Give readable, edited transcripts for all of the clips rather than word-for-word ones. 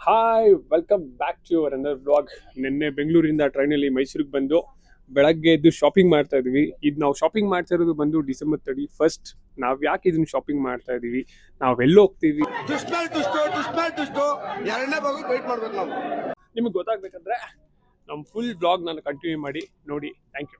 Hi welcome back to your ಅಂಡರ್ blog. ನಿನ್ನೆ ಬೆಂಗಳೂರಿಂದ ಟ್ರೈನಲ್ಲಿ ಮೈಸೂರಿಗೆ ಬಂದು ಬೆಳಗ್ಗೆ ಎದ್ದು ಶಾಪಿಂಗ್ ಮಾಡ್ತಾ ಇದೀವಿ. ಇದು ನಾವು ಶಾಪಿಂಗ್ ಮಾಡ್ತಾ ಇರೋದು ಬಂದು ಡಿಸೆಂಬರ್ 31st. ನಾವು ಯಾಕೆ ಇದನ್ನ ಶಾಪಿಂಗ್ ಮಾಡ್ತಾ ಇದೀವಿ, ನಾವೆಲ್ಲಿ ಹೋಗ್ತೀವಿ ನಿಮಗೆ ಗೊತ್ತಾಗ್ಬೇಕಂದ್ರೆ ನಮ್ಮ ಫುಲ್ ಬ್ಲಾಗ್ ನಾನು ಕಂಟಿನ್ಯೂ ಮಾಡಿ ನೋಡಿ. Thank you.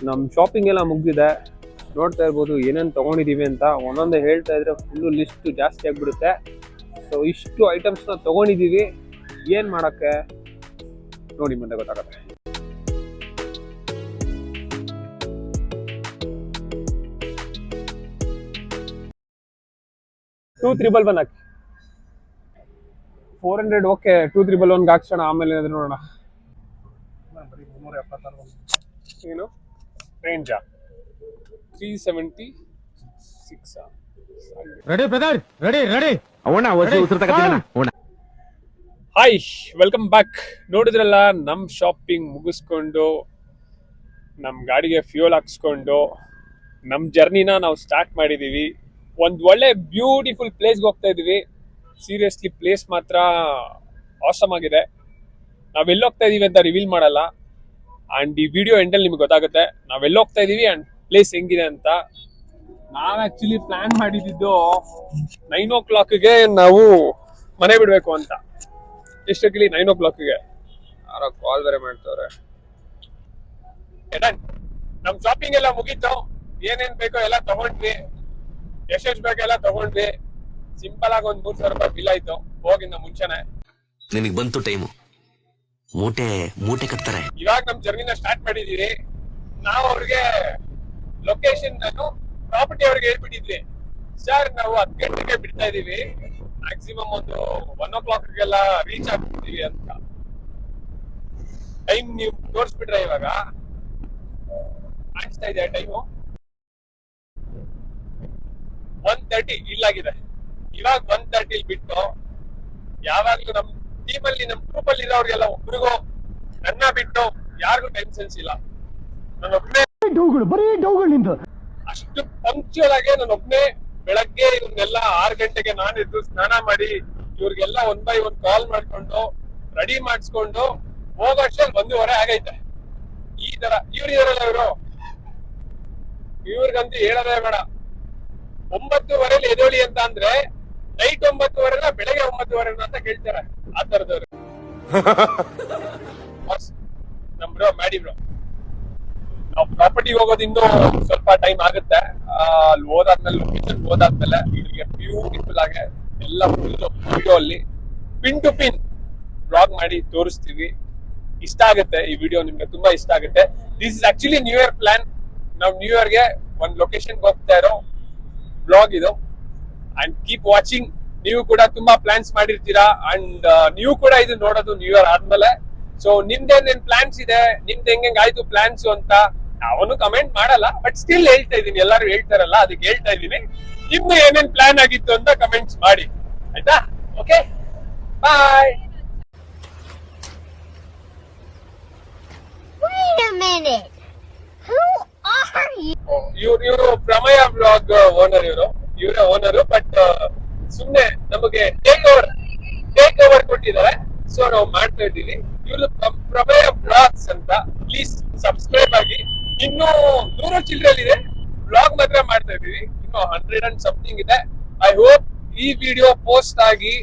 ನಮ್ಮ ಶಾಪಿಂಗ್ ಎಲ್ಲ ಮುಗಿದಿದೆ. ನೋಡ್ತಾ ಇರ್ಬೋದು ಏನೇನು ತೊಗೊಂಡಿದ್ದೀವಿ ಅಂತ. ಒಂದೊಂದೇ ಹೇಳ್ತಾ ಇದ್ರೆ ಫುಲ್ಲು ಲಿಸ್ಟ್ ಜಾಸ್ತಿ ಆಗಿಬಿಡುತ್ತೆ. ಸೊ ಇಷ್ಟು ಐಟಮ್ಸ್ನ ತೊಗೊಂಡಿದ್ದೀವಿ. ಏನು ಮಾಡೋಕ್ಕೆ ನೋಡಿ ಮುಂದೆ ಗೊತ್ತಾಗುತ್ತೆ. 2311 ಹಾಕಿ. 400 ಓಕೆ. 2311 ಹಾಕ್ಸೋಣ, ಆಮೇಲೆ ಏನಾದ್ರು ನೋಡೋಣ. ಏನು ರೇಂಜಾ 376. Ready brother, ready ready. Hi, welcome back. ನೋಡಿದ್ರಲ್ಲ, ನಮ್ಮ ಶಾಪಿಂಗ್ ಮುಗಿಸ್ಕೊಂಡು ನಮ್ಮ ಗಾಡಿಗೆ ಫ್ಯೂಲ್ ಹಾಕ್ಸ್ಕೊಂಡು ನಮ್ಮ ಜರ್ನಿನ ನಾವು ಸ್ಟಾರ್ಟ್ ಮಾಡಿದ್ದೀವಿ. ಒಂದು ಒಳ್ಳೆ ಬ್ಯೂಟಿಫುಲ್ ಪ್ಲೇಸ್ಗೆ ಹೋಗ್ತಾ ಇದ್ದೀವಿ. ಸೀರಿಯಸ್ಲಿ ಪ್ಲೇಸ್ ಮಾತ್ರ ಆಸಮ್ ಆಗಿದೆ. ನಾವೆಲ್ಲಿ ಹೋಗ್ತಾ ಇದೀವಿ ಅಂತ ರಿವೀಲ್ ಮಾಡಲ್ಲ, ಅಂಡ್ ಈ ವಿಡಿಯೋ ಎಂಡಲ್ಲಿ ನಿಮ್ಗೆ ಗೊತ್ತಾಗುತ್ತೆ ನಾವೆಲ್ಲಿ ಹೋಗ್ತಾ ಇದೀವಿ ಅಂಡ್ ಪ್ಲೇಸ್ ಹೆಂಗಿದೆ ಅಂತ. ನಾವ್ ಆಕ್ಚುಲಿ ಪ್ಲಾನ್ ಮಾಡಿದ್ದು 9 o'clock ನಾವು ಮನೆ ಬಿಡ್ಬೇಕು ಅಂತ. ಎಷ್ಟೊತ್ತಿಗೆ 9 o'clock ಯಾರೋ ಕಾಲ್ ಬೇರೆ ಮಾಡ್ತವ್ರೆ. ನಮ್ ಶಾಪಿಂಗ್ ಎಲ್ಲ ಮುಗೀತು. ಏನೇನ್ ಬೇಕೋ ಎಲ್ಲ ತಗೊಂಡ್ವಿ, ಎಷ್ಟೆಷ್ಟು ಬೇಕೋ ಎಲ್ಲ ತಗೊಂಡ್ವಿ. ಸಿಂಪಲ್ ಆಗಿ ಒಂದು 3,000 ರೂಪಾಯಿ ಬಿಲ್ ಆಯ್ತು ಹೋಗಿಂದ ಮುಂಚೆನೆ. ನಿನಗೆ ಬಂತು ಟೈಮು, ಮೂಟೆ ಕಟ್ತಾರೆ. ಇವಾಗ ನಮ್ ಜರ್ನಿನ ಸ್ಟಾರ್ಟ್ ಮಾಡಿದೀವಿ. ನಾವು ಅವ್ರಿಗೆ ಲೊಕೇಶನ್ ಪ್ರಾಪರ್ಟಿ ಅವ್ರಿಗೆ ಹೇಳ್ಬಿಟ್ಟಿದ್ವಿ, ಸರ್ ನಾವು 10 ಗಂಟೆಗೆ ಬಿಡ್ತಾ ಇದೀವಿ, ಮ್ಯಾಕ್ಸಿಮಮ್ ಒಂದು 1 o'clock ರೀಚ್ ಆಗ್ಬಿಡ್ತೀವಿ ಅಂತ. ಟೈಮ್ ನೀವು ತೋರಿಸ್ಬಿಟ್ರೆ ಇವಾಗ ಕಾಣಿಸ್ತಾ ಇದೆ ಟೈಮು 1:30 ಇಲ್ಲಾಗಿದೆ. ಇವಾಗ 1:30 ಬಿಟ್ಟು ಯಾವಾಗ್ಲೂ ನಮ್ ಟೀಮಲ್ಲಿ ನಮ್ ಗ್ರೂಪ್ ಅಲ್ಲಿ ಇರೋರಿಗೆಲ್ಲ ಒಬ್ರಿಗೂ ನನ್ನ ಬಿಟ್ಟು ಯಾರಿಗೂ ಟೈಮ್ ಸೆನ್ಸ್ ಇಲ್ಲ. ನಾನೊಬ್ನೇ ಅಷ್ಟು ಪಂಕ್ಚುಯಲ್ ಆಗಿ ನಾನೊಬ್ನೇ ಬೆಳಗ್ಗೆ ಇವ್ರನ್ನೆಲ್ಲ 6 ಗಂಟೆಗೆ ನಾನು ಎದ್ದು ಸ್ನಾನ ಮಾಡಿ ಇವ್ರಿಗೆಲ್ಲ 1 by 1 ಕಾಲ್ ಮಾಡ್ಕೊಂಡು ರೆಡಿ ಮಾಡಿಸ್ಕೊಂಡು ಹೋಗೋಷ್ಟರಲ್ಲಿ 1:15 ಆಗೈತೆ. ಈ ತರ ಇವ್ರಿದಾರಲ್ಲ ಇವ್ರಿಗಂತೂ ಹೇಳೋದೇ ಬೇಡ. 9:15 ಎದೋಳಿ ಅಂತ ಅಂದ್ರೆ ನೈಟ್ 9:15 ಬೆಳಗ್ಗೆ 9:15 ಅಂತ ಕೇಳ್ತಾರೆ. ಆ ತರದವ್ರು ನಮ್ ಬ್ರೋ ಮ್ಯಾಡಿ ಬ್ರೋ. ನಾವು ಪ್ರಾಪರ್ಟಿಗೆ ಹೋಗೋದು ಇನ್ನೂ ಸ್ವಲ್ಪ ಟೈಮ್ ಆಗುತ್ತೆ. ಅಲ್ಲಿ ಹೋದಾದ್ಮೇಲೆ ಲೊಕೇಶನ್ ಹೋದಾದ್ಮೇಲೆ ಇಲ್ಲಿಗೆ ಬ್ಯೂಟಿಫುಲ್ ಆಗಿ ಎಲ್ಲ ಫುಲ್ ವಿಡಿಯೋ ಅಲ್ಲಿ ಪಿನ್ ಟು ಪಿನ್ ಬ್ಲಾಗ್ ಮಾಡಿ ತೋರಿಸ್ತೀವಿ. ಇಷ್ಟ ಆಗುತ್ತೆ ಈ ವಿಡಿಯೋ, ನಿಮ್ಗೆ ತುಂಬಾ ಇಷ್ಟ ಆಗುತ್ತೆ. This is actually new year plan. ನಾವು ನ್ಯೂ ಇಯರ್ಗೆ ಒಂದು ಲೊಕೇಶನ್ಗೆ ಹೋಗ್ತಾ ಇರೋ ಬ್ಲಾಗ್ ಇದು. And keep watching. ನೀವು ಕೂಡ ತುಂಬಾ ಪ್ಲಾನ್ಸ್ ಮಾಡಿರ್ತೀರಾ ಅಂಡ್ ನೀವು ಕೂಡ ಇದು ನೋಡೋದು ನ್ಯೂ ಇಯರ್ ಆದ್ಮೇಲೆ. ಸೊ ನಿಮ್ದೇನೇನ್ ಪ್ಲಾನ್ಸ್ ಇದೆ, ನಿಮ್ದು ಹೆಂಗ್ ಆಯ್ತು ಪ್ಲಾನ್ಸ್ ಅಂತ ಅವನು ಕಮೆಂಟ್ ಮಾಡಲ್ಲ, ಬಟ್ ಸ್ಟಿಲ್ ಹೇಳ್ತಾ ಇದೀನಿ. ಎಲ್ಲರೂ ಹೇಳ್ತಾರಲ್ಲ ಅದಕ್ಕೆ ಹೇಳ್ತಾ ಇದೀನಿ. ನಿಮ್ದು ಏನೇನ್ ಪ್ಲಾನ್ ಆಗಿತ್ತು ಅಂತ ಕಮೆಂಟ್ಸ್ ಮಾಡಿ, ಆಯ್ತಾ? Okay, bye. Wait a minute. Who are you? ಇವರು ಪ್ರಮೇಯ ಬ್ಲಾಗ್ ಓನರ್. ಇವರೇ ಓನರು, ಬಟ್ ಸುಮ್ನೆ ನಮಗೆ ಟೇಕ್ ಓವರ್ ಕೊಟ್ಟಿದ್ದಾರೆ. ಸೊ ನಾವು ಮಾಡ್ತಾ ಇದ್ದೀವಿ. ಇವರು ಪ್ರಮೇಯ ಬ್ಲಾಗ್ಸ್ ಅಂತ. ಪ್ಲೀಸ್ ಸಬ್ಸ್ಕ್ರೈಬ್ ಆಗಿ. ಇನ್ನು 100 ಚಿಲ್ಡ್ರನ್ ಇದೆ. ಬ್ಲಾಗ್ ಮಾತ್ರ ಮಾಡ್ತಾ ಇದೀವಿ. ಇನ್ನು 100 and something ಇದೆ. ಐ ಹೋಪ್ ಈ ವಿಡಿಯೋ ಪೋಸ್ಟ್ ಆಗಿ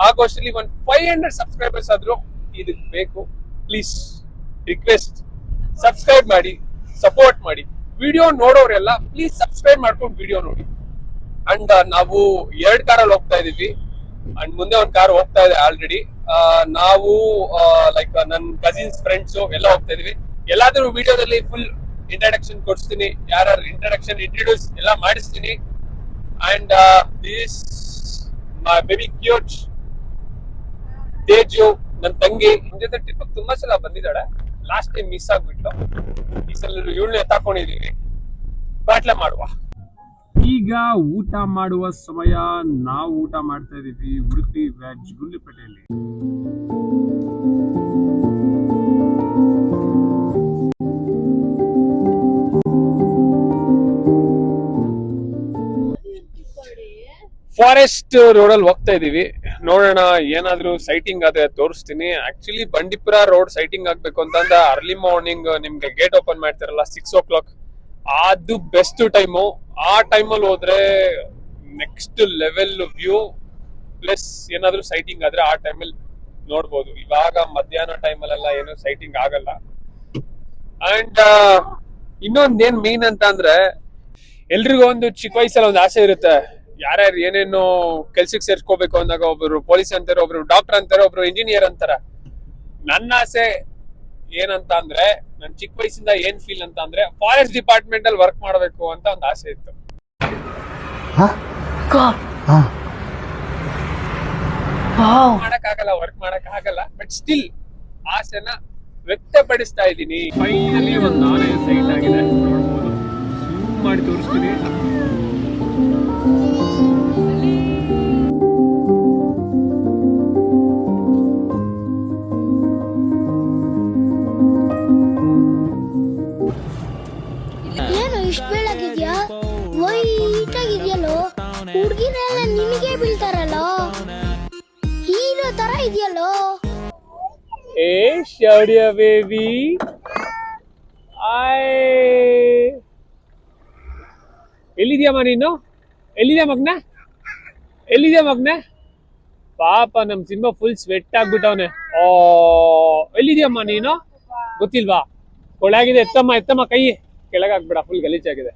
ಆಗೋಷ್ಟರಲ್ಲಿ 500 ಸಬ್ಸ್ಕ್ರೈಬರ್ಸ್ ಆದ್ರೂ ಇದಕ್ಕೆ ಬೇಕು. ಪ್ಲೀಸ್ ರಿಕ್ವೆಸ್ಟ್, ಸಬ್ಸ್ಕ್ರೈಬ್ ಮಾಡಿ, ಸಪೋರ್ಟ್ ಮಾಡಿ. ವಿಡಿಯೋ ನೋಡೋರೆಲ್ಲ ಪ್ಲೀಸ್ ಸಬ್ಸ್ಕ್ರೈಬ್ ಮಾಡ್ಕೊಂಡು ವಿಡಿಯೋ ನೋಡಿ. ಅಂಡ್ ನಾವು 2 ಕಾರಲ್ಲಿ ಹೋಗ್ತಾ ಇದೀವಿ. ಅಂಡ್ ಮುಂದೆ ಒಂದು ಕಾರ್ ಹೋಗ್ತಾ ಇದೆ ಆಲ್ರೆಡಿ. ನಾವು ಲೈಕ್ ನನ್ನ ಕಸಿನ್ಸ್ ಫ್ರೆಂಡ್ಸ್ ಎಲ್ಲ ಹೋಗ್ತಾ ಇದೀವಿ. ಎಲ್ಲಾದ್ರೂ ವಿಡಿಯೋದಲ್ಲಿ ಫುಲ್ ಇಂಟ್ರಡಕ್ಷನ್ ಕೊಡ್ತೀನಿ, ಯಾರು ಇಂಟ್ರೊಡ್ಯೂಸ್ ಎಲ್ಲ ಮಾಡಿಸ್ತೀನಿ. And this my baby cute Teju, ನನ್ನ ತಂಗಿ. ನಿಮ್ ಜೊತೆ ಟ್ರಿಪ್ ತುಂಬಾ ಸಲ ಬಂದಿದ್ದಾಳೆ. ಲಾಸ್ಟ್ ಟೈಮ್ ಮಿಸ್ ಆಗ್ಬಿಟ್ಟು ಈ ಸಲ 7 ಎತ್ತಾಕೊಂಡಿದೀವಿ. ಬಾಟ್ಲೆ ಮಾಡುವ. ಈಗ ಊಟ ಮಾಡುವ ಸಮಯ. ನಾವು ಊಟ ಮಾಡ್ತಾ ಇದೀವಿ ಉಡುಪಿ ವೆಜ್ ಗುಂಡ್ಲುಪೇಟೆಯಲ್ಲಿ. ಫಾರೆಸ್ಟ್ ರೋಡ್ ಅಲ್ಲಿ ಹೋಗ್ತಾ ಇದೀವಿ, ನೋಡೋಣ ಏನಾದ್ರೂ ಸೈಟಿಂಗ್ ಆದ್ರೆ ತೋರಿಸ್ತೀನಿ. ಆಕ್ಚುಲಿ ಬಂಡೀಪುರ ರೋಡ್ ಸೈಟಿಂಗ್ ಆಗ್ಬೇಕು ಅಂತಂದ್ರೆ ಅರ್ಲಿ ಮಾರ್ನಿಂಗ್ ನಿಮ್ಗೆ ಗೇಟ್ ಓಪನ್ ಮಾಡ್ತಾರಲ್ಲ 6 o'clock, ಅದು ಬೆಸ್ಟ್ ಟೈಮು. ಆ ಟೈಮಲ್ಲಿ ಹೋದ್ರೆ ನೆಕ್ಸ್ಟ್ ಲೆವೆಲ್ ವ್ಯೂ ಪ್ಲಸ್ ಏನಾದ್ರೂ ಸೈಟಿಂಗ್ ಆದ್ರೆ ಆ ಟೈಮಲ್ಲಿ ನೋಡ್ಬೋದು. ಇವಾಗ ಮಧ್ಯಾಹ್ನ ಟೈಮಲ್ಲೆಲ್ಲ ಏನು ಸೈಟಿಂಗ್ ಆಗಲ್ಲ. ಅಂಡ್ ಇನ್ನೊಂದೇನ್ ಮೇನ್ ಅಂತ ಅಂದ್ರೆ, ಎಲ್ರಿಗೂ ಒಂದು ಚಿಕ್ಕ ವಯಸ್ಸಲ್ಲಿ ಒಂದು ಆಸೆ ಇರುತ್ತೆ, ಯಾರ್ಯಾರು ಏನೇನು ಕೆಲ್ಸಕ್ಕೆ ಸೇರ್ಸ್ಕೋಬೇಕು ಅಂದಾಗ ಒಬ್ರು ಪೊಲೀಸ್ ಅಂತಾರೆ, ಒಬ್ರು ಡಾಕ್ಟರ್ ಅಂತಾರೆ, ಒಬ್ರು ಇಂಜಿನಿಯರ್ ಅಂತಾರೆ. ನನ್ನ ಆಸೆ ಏನಂತ ಅಂದ್ರೆ, ನನ್ ಚಿಕ್ಕ ವಯಸ್ಸಿಂದ ಏನ್ ಫೀಲ್ ಅಂತ ಅಂದ್ರೆ, ಫಾರೆಸ್ಟ್ ಡಿಪಾರ್ಟ್ಮೆಂಟ್ ಅಲ್ಲಿ ವರ್ಕ್ ಮಾಡ್ಬೇಕು ಅಂತ ಒಂದು ಆಸೆ ಇತ್ತು. ಮಾಡಕ್ಕಾಗಲ್ಲ, ವರ್ಕ್ ಮಾಡಕ್ಕಾಗಲ್ಲ, ಬಟ್ ಸ್ಟಿಲ್ ಆಸೆನ ವ್ಯಕ್ತಪಡಿಸ್ತಾ ಇದ್ದೀನಿ. ಫೈನಲಿ ಒಂದು ಆನೆ ಸೈಟ್ ಆಗಿದೆ, ನೋಡ್ಬೋದು. ಜೂಮ್ ಮಾಡಿ ತೋರಿಸ್ತೀನಿ. ಏನು ಇಷ್ಟು ಬೆಳಗಿದ್ಯಾ? ವೈಟ್ ಆಗಿದ್ಯಲ್ಲೋ, ಹುಡುಗಿರೆಲ್ಲ ನಿನಗೆ ಬೀಳ್ತಾರಲ್ಲೋ, ಹೀರೋ ತರ ಇದೆಯಲ್ಲೋ. ಏ ಶೌರ್ಯ ಬೇಬಿ, ಎಲ್ಲಿದ್ಯಮ್ಮ ನೀನು? ಎಲ್ಲಿದ್ಯಾ ಮಗ್ನ? ಎಲ್ಲಿದ್ಯಾ ಮಗ್ನ? ಪಾಪ ನಮ್ ಸಿಂಹ ಫುಲ್ ಸ್ವೆಟ್ ಆಗ್ಬಿಟ್ಟವನೆ. ಎಲ್ಲಿದ್ಯಮ್ಮ ನೀನು? ಗೊತ್ತಿಲ್ವಾ? ಕೊಳಾಗಿದೆ, ಎತ್ತಮ್ಮ ಕೈ ಕೆಳಗಾಗ್ಬಿಡ, ಫುಲ್ ಗಲೀಜಾಗಿದೆ.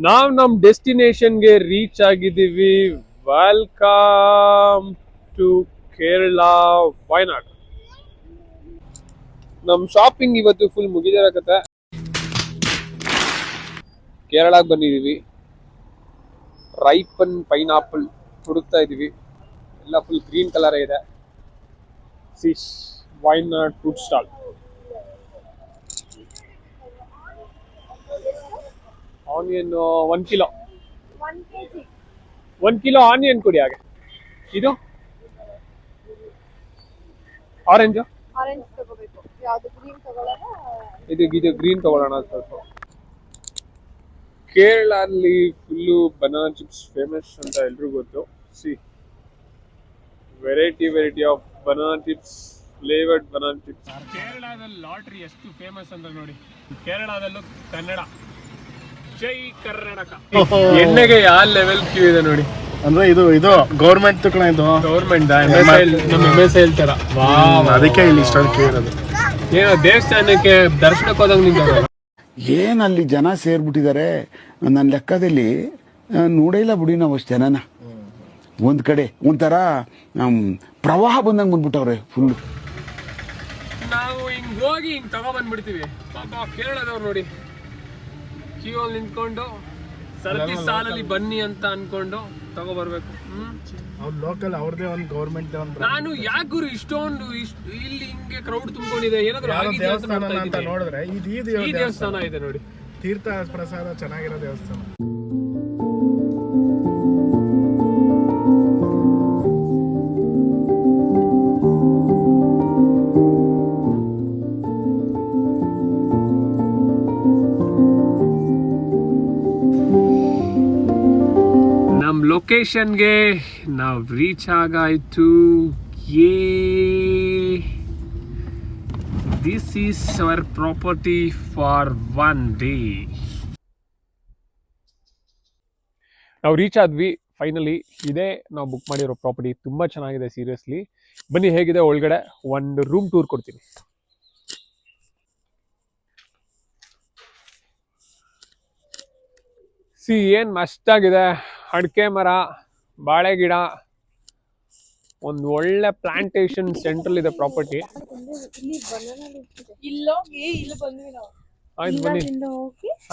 ನಾವ್ ನಮ್ ಡೆಸ್ಟಿನೇಷನ್ಗೆ ರೀಚ್ ಆಗಿದ್ದೀವಿ. Welcome to Kerala, Wayanad. ನಮ್ ಶಾಪಿಂಗ್ ಇವತ್ತು ಫುಲ್ ಮುಗಿದಿರಕತ್ತೆ. ಕೇರಳಕ್ಕೆ ಬಂದಿದೀವಿ. ರೈಪನ್ ಪೈನಾಪಲ್ ಹುಡುಕ್ತಾ ಇದೀವಿ. ಎಲ್ಲ ಫುಲ್ ಗ್ರೀನ್ ಕಲರ್ ಇದೆ. Wayanad fruit stall. Onion 1 kilo. 1 kilo onion ಕೊಡಿ ಹಾಗೆ. ಇದು ಆರೆಂಜ್ ತಗೋಬೇಕು. ಯಾವ್ದು ಗ್ರೀನ್ ತಗೊಳ್ಳೋಣ? ಇದು ಗ್ರೀನ್ ತಗೊಳ್ಳೋಣ ಸ್ವಲ್ಪ. ಕೇರಳ ಅಲ್ಲಿ ಫುಲ್ಲು ಬನಾನಾ ಚಿಪ್ಸ್ ಫೇಮಸ್ ಅಂತ ಎಲ್ರಿಗೂ ಗೊತ್ತು. Variety of banana chips, flavoured banana chips. ಕೇರಳದಲ್ಲಿ ಲಾಟ್ರಿ ಎಷ್ಟು ಫೇಮಸ್ ಅಂತ ನೋಡಿ. ಕೇರಳದಲ್ಲೂ ಕನ್ನಡ, ಜೈ ಕರ್ನಾಟಕ. ಎಣ್ಣೆಗೆ ಯಾವ ಲೆವೆಲ್ ಕ್ಯೂ ಇದೆ ನೋಡಿ. ಅಂದ್ರೆ ಇದು ಗೌರ್ಮೆಂಟ್ ಕಣ, ಇದು ಗೌರ್ಮೆಂಟ್ ನಮ್ಮ MSI ಹೇಳ್ತಾರ. ಅದಕ್ಕೆ ಇಲ್ಲಿ ಇಷ್ಟೊಂದು ಕ್ಯೂ ಇರೋದು. ಏನೋ ದೇವಸ್ಥಾನಕ್ಕೆ ದರ್ಶನಕ್ಕೆ ಹೋದಂಗ ನಿಂತ ಏನಲ್ಲಿ ಜನ ಸೇರ್ಬಿಟ್ಟಿದ್ದಾರೆ. ನನ್ನ ಲೆಕ್ಕದಲ್ಲಿ ನೋಡೇ ಇಲ್ಲ ಬಿಡಿ ನಾವು ಅಷ್ಟು ಜನನ. ಒಂದ್ ಕಡೆ ಒಂಥರ ಪ್ರವಾಹ ಬಂದಂಗೆ ಬಂದ್ಬಿಟ್ಟವ್ರೆ ಫುಲ್. ನಾವು ಹಿಂಗ್ ಹೋಗಿ ಹಿಂಗ್ ತಗೊಬಂದ್ಬಿಡ್ತೀವಿ. ಪಾಪ ಕೇರಳದವ್ರು ನೋಡಿ ಕ್ಯೂ ಅಲ್ಲಿ ನಿಂತ್ಕೊಂಡು ಸರತಿ ಸಾಲಲ್ಲಿ ಬನ್ನಿ ಅಂತ ಅನ್ಕೊಂಡು ತಗೊಬರ್ಬೇಕು. ಅವ್ರು ಲೋಕಲ್ ಅವ್ರದೇ ಒಂದು ಗೌರ್ಮೆಂಟ್ ನಾನು ಯಾಕೆ ಗುರು ಇಷ್ಟೊಂದು ಇಲ್ಲಿ ಹಿಂಗೆ ಕ್ರೌಡ್ ತುಂಬಿಕೊಂಡಿದೆ, ಏನಾದ್ರು ಆಗಿದೆ ಅಂತ ನೋಡಿದ್ರೆ ಈ ದೇವಸ್ಥಾನ ಇದೆ ನೋಡಿ. ತೀರ್ಥ ಪ್ರಸಾದ ಚೆನ್ನಾಗಿರೋ ದೇವಸ್ಥಾನ. ನಮ್ ಲೊಕೇಶನ್ಗೆ ನಾವು ರೀಚ್ ಆಗಾಯ್ತು. This is our property for 1 day. ನಾವು ರೀಚ್ ಆದ್ವಿ ಫೈನಲಿ. ಇದೇ ನಾವು ಬುಕ್ ಮಾಡಿರೋ ಪ್ರಾಪರ್ಟಿ. ತುಂಬಾ ಚೆನ್ನಾಗಿದೆ ಸೀರಿಯಸ್ಲಿ. ಬನ್ನಿ ಹೇಗಿದೆ ಒಳಗಡೆ ಒಂದು ರೂಮ್ ಟೂರ್ ಕೊಡ್ತೀನಿ. ಏನ್ ಮಸ್ತಾಗಿದೆ. ಅಡಿಕೆ ಮರ, ಬಾಳೆ ಗಿಡ, ಒಂದು ಒಳ್ಳೆ ಪ್ಲಾಂಟೇಶನ್ ಸೆಂಟ್ರಲ್ ಇದೆ ಪ್ರಾಪರ್ಟಿ.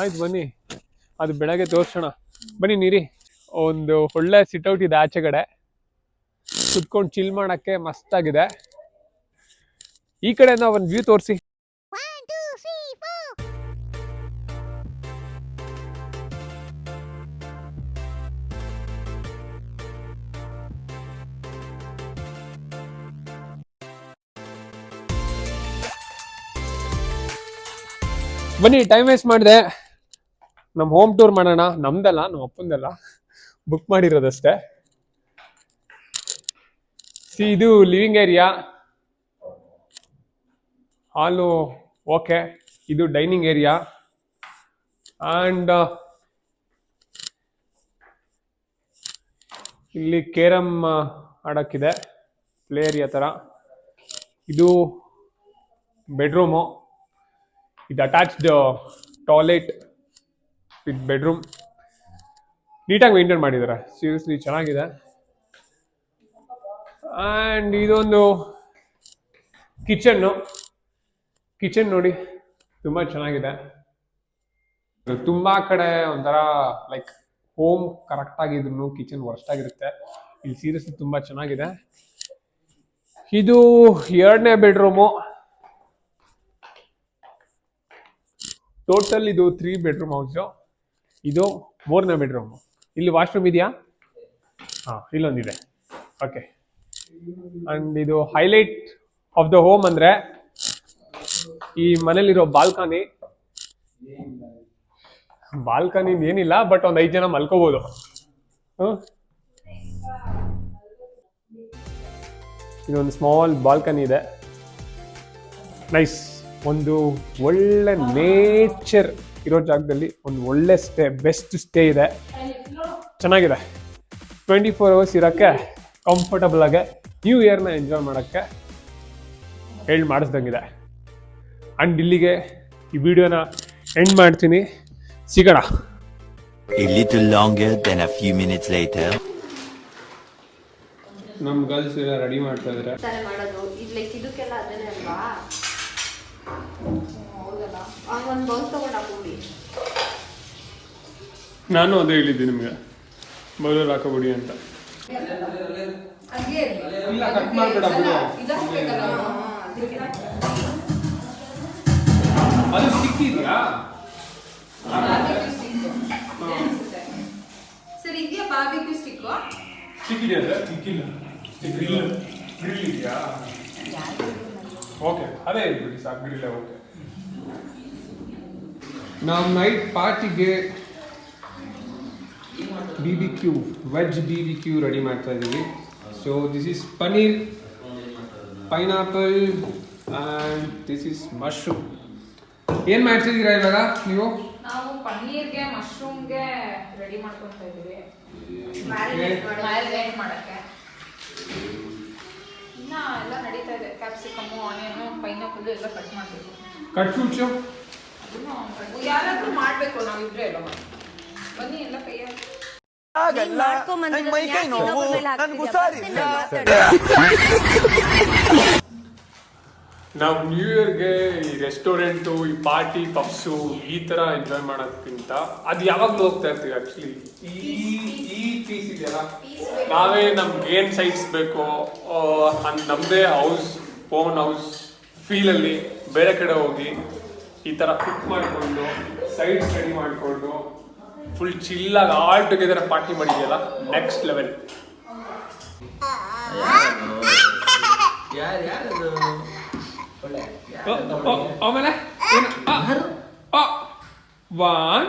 ಆಯ್ತು ಬನ್ನಿ, ಅದು ಬೆಳಗ್ಗೆ ತೋರ್ಸೋಣ. ಬನ್ನಿ ನೀರಿ. ಒಂದು ಒಳ್ಳೆ ಸಿಟ್ಔಟ್ ಇದೆ ಆಚೆಗಡೆ, ಕುತ್ಕೊಂಡು ಚಿಲ್ ಮಾಡಕ್ಕೆ ಮಸ್ತಾಗಿದೆ. ಈ ಕಡೆಯಿಂದ ಒಂದು ವ್ಯೂ ತೋರಿಸಿ. ಬನ್ನಿ, ಟೈಮ್ ವೇಸ್ಟ್ ಮಾಡಿದೆ. ನಮ್ಮ ಹೋಮ್ ಟೂರ್ ಮಾಡೋಣ. ನಮ್ದಲ್ಲ, ನಮ್ಮ ಅಪ್ಪಂದಲ್ಲ. ಬುಕ್ ಮಾಡಿರೋದಷ್ಟೇ. ಇದು ಲಿವಿಂಗ್ ಏರಿಯಾ, ಹಾಲು ಓಕೆ. ಇದು ಡೈನಿಂಗ್ ಏರಿಯಾ ಆ್ಯಂಡ್ ಇಲ್ಲಿ ಕೇರಮ್ ಆಡೋಕ್ಕಿದೆ, ಪ್ಲೇ ಏರಿಯಾ ಥರ. ಇದು ಬೆಡ್ರೂಮು, ಇದು ಅಟ್ಯಾಚ್ಡ್ ಟಾಯ್ಲೆಟ್ ವಿತ್ ಬೆಡ್ರೂಮ್. ನೀಟಾಗಿ ಮೇಂಟೈನ್ ಮಾಡಿದ್ದಾರೆ, ಸೀರಿಯಸ್ಲಿ ಚೆನ್ನಾಗಿದೆ. ಆ್ಯಂಡ್ ಇದೊಂದು ಕಿಚನ್ ನೋಡಿ, ತುಂಬ ಚೆನ್ನಾಗಿದೆ. ತುಂಬ ಕಡೆ ಒಂಥರ ಲೈಕ್ ಹೋಮ್ ಕರೆಕ್ಟ್ ಆಗಿದ್ರು ಕಿಚನ್ ವರ್ಸ್ಟ್ ಆಗಿರುತ್ತೆ. ಇಲ್ಲಿ ಸೀರಿಯಸ್ಲಿ ತುಂಬ ಚೆನ್ನಾಗಿದೆ. ಇದು 2ನೇ ಬೆಡ್ರೂಮು. ಟೋಟಲ್ ಇದು 3 ಬೆಡ್ರೂಮ್ ಹೌಸು. ಇದು 4ನೇ ಬೆಡ್ರೂಮು. ಇಲ್ಲಿ ವಾಶ್ರೂಮ್ ಇದೆಯಾ? ಹಾಂ, ಇಲ್ಲೊಂದಿದೆ. ಓಕೆ. ಅಂಡ್ ಇದು ಹೈಲೈಟ್ ಆಫ್ ದ ಹೋಮ್ ಅಂದ್ರೆ ಈ ಮನೇಲಿರೋ ಬಾಲ್ಕನಿ ಏನಿಲ್ಲ, ಬಟ್ ಒಂದ್ 5 ಜನ ಮಲ್ಕೋಬಹುದು. ಇದೊಂದು ಸ್ಮಾಲ್ ಬಾಲ್ಕನಿ ಇದೆ, ನೈಸ್. ಒಂದು ಒಳ್ಳೆ ನೇಚರ್ ಇರೋ ಜಾಗದಲ್ಲಿ ಒಂದು ಒಳ್ಳೆ ಬೆಸ್ಟ್ ಸ್ಟೇ ಇದೆ, ಚೆನ್ನಾಗಿದೆ. 24 hours ಇರೋಕ್ಕೆ ಕಂಫರ್ಟಬಲ್ ಆಗಿ ನ್ಯೂ ಇಯರ್ನ ಎಂಜಾಯ್ ಮಾಡೋಕ್ಕೆ ಮಾಡಿಸ್ದಂಗಿದೆ. ಅಂಡ್ ಇಲ್ಲಿಗೆ ಈ ವಿಡಿಯೋನ ಎಂಡ್ ಮಾಡ್ತೀನಿ. ಸಿಗೋಣ. A little longer than a few minutes later. ನಮ್ಮ ಗರ್ಲ್ಸ್ ಎಲ್ಲ ರೆಡಿ ಮಾಡ್ತಾ ಇದ್ದಾರೆ. ಮಾಡೋದು ಇದು ಲೈಕ್ ಇದಕ್ಕೆಲ್ಲ ಅದೇನೆ ಅಲ್ವಾ? ಹೌದಲ್ಲ, ಒಂದು ಬೌಲ್ ತಗೊಂಡು ಹಾಕೋಬಿಡಿ. ನಾನು ಅದೇ ಹೇಳಿದ್ದೆ ನಿಮ್ಗೆ, ಬೌಲಲ್ಲಿ ಹಾಕೋಬಿಡಿ ಅಂತ. ಇಲ್ಲ, ಕಟ್ ಮಾಡ್ಬೇಡ ಬಿಡು. ಅದು ಸಿಕ್ಕಿದ್ಯಾ? ಸರ್, ಇದೆಯಾ ಬಾರ್ಬಿಕ್ಯೂ ಸ್ಟಿಕ್? ಸಿಕ್ಕಿದೆಯಾ ಸರ್? ಸಿಕ್ಕಿಲ್ಲ. ಗ್ರಿಲ್ ಇದೆಯಾ? ಓಕೆ, ಅದೇ ಬಿಡಿ ಸಾಕು, ಗ್ರಿಲ್. ಓಕೆ, ನಾವು ನೈಟ್ ಪಾರ್ಟಿಗೆ BBQ, ವೆಜ್ BBQ ರೆಡಿ ಮಾಡ್ತಾ ಇದ್ದೀವಿ. So this is paneer, pineapple and this is mushroom. ಏನು ಮಾಡ್ತಿದ್ದೀರಾ ಇವಾಗ ನೀವು? ನಾವು ಪನ್ನೀರ್ಗೆ ಮಶ್ರೂಮ್ಗೆ ರೆಡಿ ಮಾಡ್ಕೊತಾ ಇದ್ದೀವಿ, ಮ್ಯಾರಿನೇಟ್ ಮಾಡಕ್ಕೆ. ಇನ್ನ ಎಲ್ಲ ನಡೀತಾ ಇದೆ. ಕ್ಯಾಪ್ಸಿಕಮ್ಮು, ಆನಿಯನು, ಪೈನಾಪಲ್ ಎಲ್ಲ ಕಟ್ ಮಾಡಬೇಕು. ಕಟ್ ಫ್ರೂಟ್ಸು ಅದನ್ನು ಯಾರಾದ್ರೂ ಮಾಡಬೇಕು, ನಾವಿಬ್ರೆ ಎಲ್ಲ ಮಾಡಿ. ಬನ್ನಿ ಎಲ್ಲ ಕೈಯಾಗ. ನಾವು ನ್ಯೂ ಇಯರ್ಗೆ ಈ ರೆಸ್ಟೋರೆಂಟು, ಈ ಪಾರ್ಟಿ, ಪಬ್ಸು ಈ ಥರ ಎಂಜಾಯ್ ಮಾಡೋದಕ್ಕಿಂತ ಅದು ಯಾವಾಗಲೂ ಹೋಗ್ತಾ ಇರ್ತೀವಿ. ಆ್ಯಕ್ಚುಲಿ ಈ ಪೀಸ್ ಇದೆಯಲ್ಲ, ನಾವೇ ನಮ್ಗೆ ಏನು ಸೈಟ್ಸ್ ಬೇಕೋ ನಮ್ಮದೇ ಓನ್ ಹೌಸ್ ಫೀಲಲ್ಲಿ ಬೇರೆ ಕಡೆ ಹೋಗಿ ಈ ಥರ ಕುಕ್ ಮಾಡಿಕೊಂಡು ಸೈಡ್ಸ್ ರೆಡಿ ಮಾಡಿಕೊಂಡು ಫುಲ್ ಚಿಲ್ಲಾಗಿ ಆಲ್ ಟುಗೆದರ್ ಪಾರ್ಟಿ ಮಾಡಿದೆಯಲ್ಲ, ನೆಕ್ಸ್ಟ್ ಲೆವೆಲ್. ಆಮೇಲೆ 1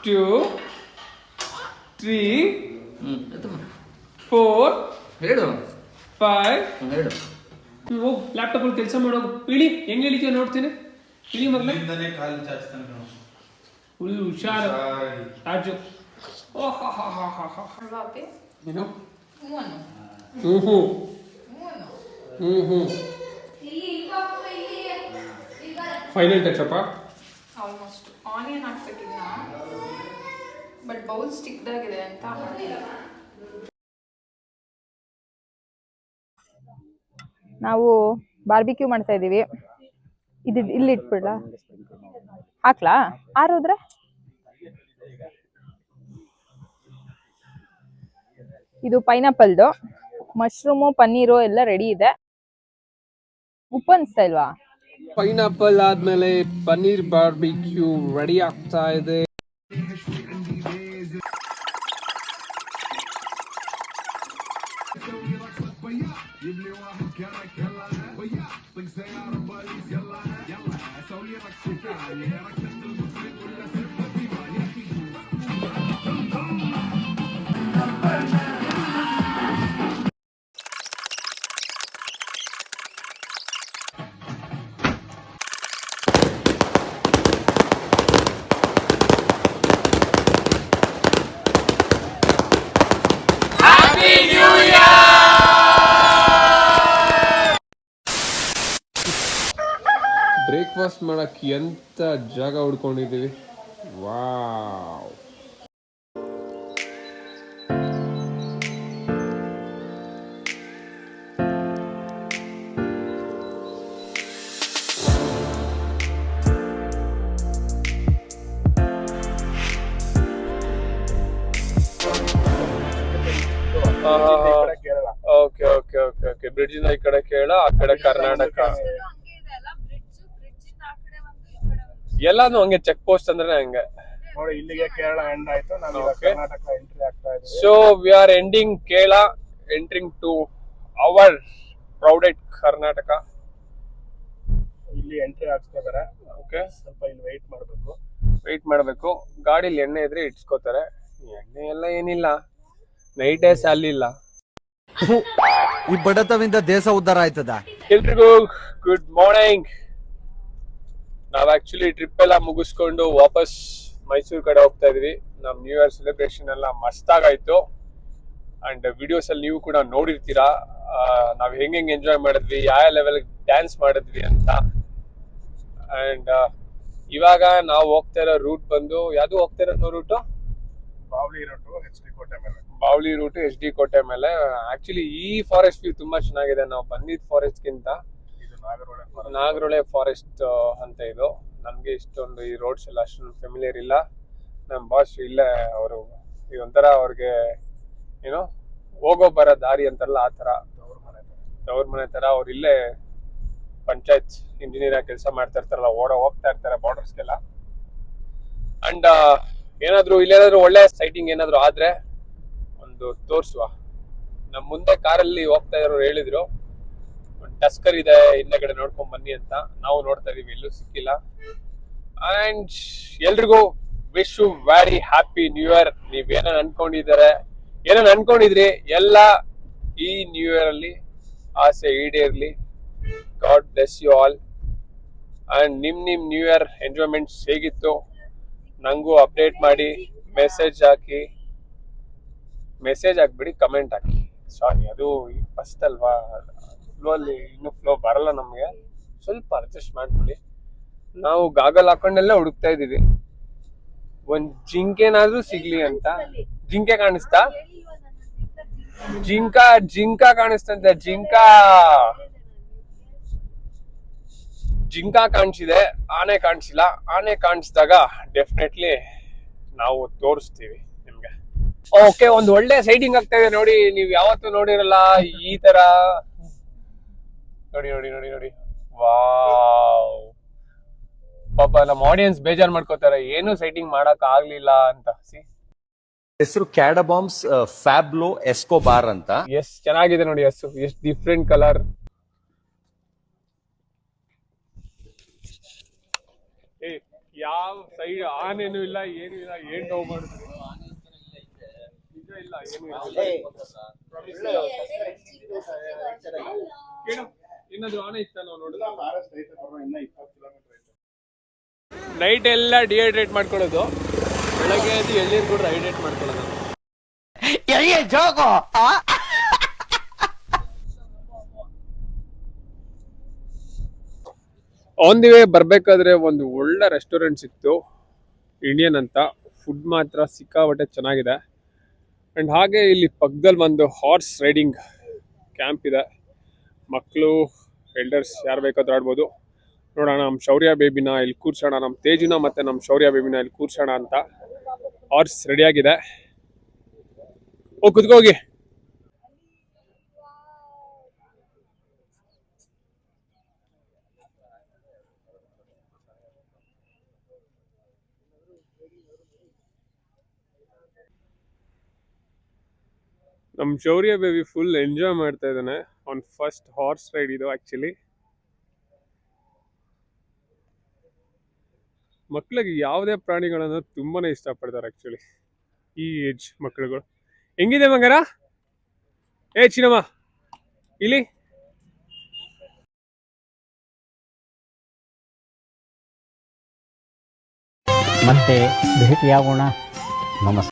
2 3 4 5 ಲ್ಯಾಪ್ಟಾಪ್ ಅಲ್ಲಿ ಕೆಲಸ ಮಾಡೋ ಇಳಿ. ಹೆಂಗೆ ಇಳಿತೀಯ ನೋಡ್ತೀನಿ, ಇಳಿ ಮಗ್ಲೇ. ಫುಲ್ ಹುಷಾರು ರಾಜು. ಏನು? ಫೈನಲ್ ಟಚ್ ಅಪ್ಪ. ಆಲ್ಮೋಸ್ಟ್ ಆನಿಯನ್ ಹಾಕ್ಬೇಕಿಲ್ಲ, ಬಟ್ ಬೌಲ್ ಸ್ಟಿಕ್ದಾಗಿದೆ ಅಂತ ಮಾಡಿಲ್ಲ. ನಾವು ಬಾರ್ಬಿಕ್ಯೂ ಮಾಡ್ತಾ ಇದೀವಿ. ಇದು ಇಲ್ಲಿ ಇಟ್ಬಿಡ್ಲಾ? ಹಾಕ್ಲಾ? ಆರೋದ್ರೆ ಇದು ಪೈನಾಪಲ್ದು, ಮಶ್ರೂಮು, ಪನ್ನೀರು ಎಲ್ಲ ರೆಡಿ ಇದೆ. ಉಪ್ಪು ಅನಿಸ್ತಾ ಇಲ್ವಾ? ಪೈನಾಪಲ್ ಆದ್ಮೇಲೆ ಪನ್ನೀರ್ ಬಾರ್ಬಿಕ್ಯೂ ರೆಡಿ ಆಗ್ತಾ ಇದೆ. ಬ್ರೇಕ್ಫಾಸ್ಟ್ ಮಾಡಕ್ಕೆ ಎಂತ ಜಾಗ ಹುಡ್ಕೊಂಡಿದ್ದೀವಿ. Wow. Kerala. Okay okay okay okay. Bridge ಇಂದ ಈ ಕಡೆ ಕೇರಳ, ಆ ಕಡೆ ಕರ್ನಾಟಕ. ಎಲ್ಲಾನು ಹಂಗೆ ಚೆಕ್ ಪೋಸ್ಟ್ ಅಂದ್ರೆ ಹಂಗೆ. ನೋಡಿ ಇಲ್ಲಿಗೆ ಕೇರಳ ಎಂಡ್ ಆಯ್ತು, ನಾನು ಕರ್ನಾಟಕ ಎಂಟ್ರಿ ಆಗ್ತಾ ಇದ್ದೀನಿ. So we are ending Kerala, entering to our proud Karnataka. ಇಲ್ಲಿ ಎಂಟ್ರಿ ಆಗ್ತಿದ್ದಾರೆ. ಓಕೆ, ಸ್ವಲ್ಪ ಇಲ್ಲಿ ವೆಯ್ಟ್ ಮಾಡಬೇಕು. ಗಾಡಿಲಿ ಎಣ್ಣೆ ಇದ್ರೆ ಇಟ್ಸ್ಕೋತಾರೆ. ಎಣ್ಣೆ ಎಲ್ಲ ಏನಿಲ್ಲ, ನೈಟೇ ಸಾಲಿಲ್ಲ. ಈ ಬಡತವಿಂದ ದೇಶ ಉದ್ಧಾರ ಆಯ್ತದ. ಎಲ್ರಿಗೂ ಗುಡ್ ಮಾರ್ನಿಂಗ್. ನಾವ್ ಆಕ್ಚುಲಿ ಟ್ರಿಪ್ ಎಲ್ಲ ಮುಗಿಸ್ಕೊಂಡು ವಾಪಸ್ ಮೈಸೂರು ಕಡೆ ಹೋಗ್ತಾ ಇದೀವಿ. ನಮ್ ನ್ಯೂ ಇಯರ್ ಸೆಲೆಬ್ರೇಷನ್ ಎಲ್ಲ ಮಸ್ತಾಗಾಯ್ತು. ಅಂಡ್ ವಿಡಿಯೋಸ್ ಅಲ್ಲಿ ನೀವು ಕೂಡ ನೋಡಿರ್ತೀರಾ ನಾವ್ ಹೆಂಗ್ ಎಂಜಾಯ್ ಮಾಡಿದ್ವಿ, ಯಾವ ಲೆವೆಲ್ ಡ್ಯಾನ್ಸ್ ಮಾಡಿದ್ವಿ ಅಂತ. ಅಂಡ್ ಇವಾಗ ನಾವು ಹೋಗ್ತಾ ಇರೋ ರೂಟ್ ಬಂದು ಯಾವ್ದು ಹೋಗ್ತಾ ಇರೋ ರೂಟು ಬಾವ್ಲಿ ರೂಟು HD ಕೋಟೆ ಮೇಲೆ. ಬಾವ್ಲಿ ರೂಟ್ HD ಕೋಟೆ ಮೇಲೆ. ಆಕ್ಚುಲಿ ಈ ಫಾರೆಸ್ಟ್ ವ್ಯೂ ತುಂಬಾ ಚೆನ್ನಾಗಿದೆ. ನಾವು ಬಂದಿದ್ದ ಫಾರೆಸ್ಟ್ ಗಿಂತ ಇದು ನಾಗರೊಳೆ ಫಾರೆಸ್ಟ್ ಅಂತ ಇದು. ನಮ್ಗೆ ಇಷ್ಟೊಂದು ಈ ರೋಡ್ಸ್ ಎಲ್ಲ ಅಷ್ಟೊಂದು ಫೆಮಿಲಿಯರ್ ಇಲ್ಲ. ನಮ್ಮ ಬಾಸ್ ಇಲ್ಲೇ ಅವರು ಒಂಥರ ಅವ್ರಿಗೆ ಏನೋ ಹೋಗೋ ಬರೋ ದಾರಿ ಅಂತಾರಲ್ಲ ಆ ತರ, ತವ್ರ ಮನೆ ತರ. ಅವ್ರು ಇಲ್ಲೇ ಪಂಚಾಯತ್ ಇಂಜಿನಿಯರ್ ಆಗಿ ಕೆಲಸ ಮಾಡ್ತಾ ಇರ್ತಾರಲ್ಲ, ಹೋಗ್ತಾ ಇರ್ತಾರೆ ಬಾರ್ಡರ್ಸ್ಗೆಲ್ಲ. ಅಂಡ್ ಏನಾದ್ರು ಇಲ್ಲೇನಾದ್ರು ಒಳ್ಳೆ ಸೈಟಿಂಗ್ ಏನಾದ್ರು ಆದ್ರೆ ಒಂದು ತೋರ್ಸುವ. ನಮ್ ಮುಂದೆ ಕಾರಲ್ಲಿ ಹೋಗ್ತಾ ಇರೋರು ಹೇಳಿದ್ರು ಒಂದು ಟಸ್ಕರ್ ಇದೆ ಹಿಂದೆಗಡೆ ನೋಡ್ಕೊಂಡ್ ಬನ್ನಿ ಅಂತ. ನಾವು ನೋಡ್ತಾ ಇದೀವಿ, ಎಲ್ಲೂ ಸಿಕ್ಕಿಲ್ಲ. ಅಂಡ್ ಎಲ್ರಿಗೂ wish you very happy new year. ನೀವ್ ಏನೇನ್ ಅನ್ಕೊಂಡಿದ್ರಿ ಎಲ್ಲ ಈ ನ್ಯೂ ಇಯರ್ ಅಲ್ಲಿ ಆಸೆ ಈಡೇರ್ಲಿ. God bless you all. And ನಿಮ್ ನ್ಯೂ ಇಯರ್ ಎಂಜಾಯ್ಮೆಂಟ್ಸ್ ಹೇಗಿತ್ತು ನಂಗೂ ಅಪ್ಡೇಟ್ ಮಾಡಿ, ಮೆಸೇಜ್ ಹಾಕ್ಬಿಡಿ, ಕಮೆಂಟ್ ಹಾಕಿ. ಸಾರಿ, ಅದು ಫಸ್ಟ್ ಅಲ್ವಾ, ಫ್ಲೋ ಅಲ್ಲಿ ಇನ್ನು ಫ್ಲೋ ಬರಲ್ಲ ನಮ್ಗೆ, ಸ್ವಲ್ಪ ಅಡ್ಜಸ್ಟ್ ಮಾಡ್ಬಿಡಿ. ನಾವು ಗಾಗಲ್ ಹಾಕೊಂಡೆಲ್ಲ ಹುಡುಕ್ತಾ ಇದೀವಿ ಒಂದ್ ಜಿಂಕೆನಾದ್ರೂ ಸಿಗ್ಲಿ ಅಂತ. ಜಿಂಕೆ ಕಾಣಿಸ್ತಾ? ಜಿಂಕ ಕಾಣಿಸ್ತಂತೆ. ಜಿಂಕ ಕಾಣಿಸಿದೆ, ಆನೆ ಕಾಣಿಸಿಲ್ಲ. ಆನೆ ಕಾಣಿಸಿದಾಗ ಡೆಫಿನೆಟ್ಲಿ ನಾವು ತೋರಿಸ್ತೀವಿ ನಿಮ್ಗೆ. ಓಕೆ, ಒಂದ್ ಒಳ್ಳೆ ಸೈಟಿಂಗ್ ಆಗ್ತಾ ಇದೆ ನೋಡಿ. ನೀವ್ ಯಾವತ್ತೂ ನೋಡಿರಲ್ಲ ಈ ತರ. ನೋಡಿ. ವಾವ್, ಪಾಪ ನಮ್ಮ ಆಡಿಯನ್ಸ್ ಬೇಜಾರ್ ಮಾಡ್ಕೋತಾರೆ, ಏನು ಸೈಟಿಂಗ್ ಮಾಡಕ್ ಆಗ್ಲಿಲ್ಲ ಅಂತ. ಹೆಸರು ಕ್ಯಾಡಬಾಂಬ್ಸ್ ಫ್ಯಾಬ್ಲೋ ಎಸ್ಕೋಬಾರ್ ಅಂತ. ಎಸ್, ಚೆನ್ನಾಗಿದೆ ನೋಡಿ ಹೆಸರು, ಎಷ್ಟು ಡಿಫ್ರೆಂಟ್ ಕಲರ್. ಯಾವ ಸೈಡ್ ಆನೇನು ಇಲ್ಲ, ಏನು ಇಲ್ಲ. ಏನ್ ನೋವು ಮಾಡಿದ್ರಿ? ನಿಜ ಇಲ್ಲ, ಏನು ಇಲ್ಲ. ಏನಾದ್ರು ಆನೆ ಇತ್ತ ನಾವು ನೋಡಿದ್ರೆ? ನೈಟ್ ಎಲ್ಲ ಡಿಹೈಡ್ರೇಟ್ ಮಾಡ್ಕೊಳ್ಳೋದು, ಬೆಳಗ್ಗೆ ಎದ್ದು ಎಳ್ನೀರು ಕೂಡ ಹೈಡ್ರೇಟ್ ಮಾಡ್ಕೊಳ್ಳೋದು. ಆನ್ ದಿ ವೇ ಬರ್ಬೇಕಾದ್ರೆ ಒಂದು ಒಳ್ಳೆ ರೆಸ್ಟೋರೆಂಟ್ ಸಿಕ್ತು, ಇಂಡಿಯನ್ ಅಂತ. ಫುಡ್ ಮಾತ್ರ ಸಿಕ್ಕಾಪಟ್ಟೆ ಚೆನ್ನಾಗಿದೆ. ಅಂಡ್ ಹಾಗೆ ಇಲ್ಲಿ ಪಕ್ಕದಲ್ಲಿ ಒಂದು ಹಾರ್ಸ್ ರೈಡಿಂಗ್ ಕ್ಯಾಂಪ್ ಇದೆ. ಮಕ್ಕಳು, ಎಲ್ಡರ್ಸ್ ಯಾರು ಬೇಕಾದ್ರೂ ಆಡ್ಬೋದು. ನೋಡೋಣ, ನಮ್ಮ ಶೌರ್ಯ ಬೇಬಿನ ಇಲ್ಲಿ ಕೂರ್ಸೋಣ, ನಮ್ಮ ತೇಜುನ ಮತ್ತೆ ನಮ್ಮ ಶೌರ್ಯ ಬೇಬಿನ ಇಲ್ಲಿ ಕೂರ್ಸೋಣ ಅಂತ. ಹಾರ್ಸ್ ರೆಡಿಯಾಗಿದೆ, ಕುತ್ಕೋಗಿ. ನಮ್ಮ ಶೌರ್ಯ ಬೇಬಿ ಫುಲ್ ಎಂಜಾಯ್ ಮಾಡ್ತಾ ಇದ್ದಾನೆ. ಅವ್ನ ಫಸ್ಟ್ ಹಾರ್ಸ್ ರೈಡ್ ಇದು ಆಕ್ಚುಲಿ. ಮಕ್ಳಿಗೆ ಯಾವುದೇ ಪ್ರಾಣಿಗಳನ್ನ ತುಂಬಾನೇ ಇಷ್ಟಪಡ್ತಾರೆ ಆಕ್ಚುಲಿ, ಈ ಏಜ್ ಮಕ್ಳುಗಳು. ಹೆಂಗಿದೆ ಮಂಗಾರ? ಚಿನ್ನಮ್ಮ ಇಲ್ಲಿ ಮತ್ತೆ ಭೇಟಿಯಾಗೋಣ. ನಮಸ್ತೆ.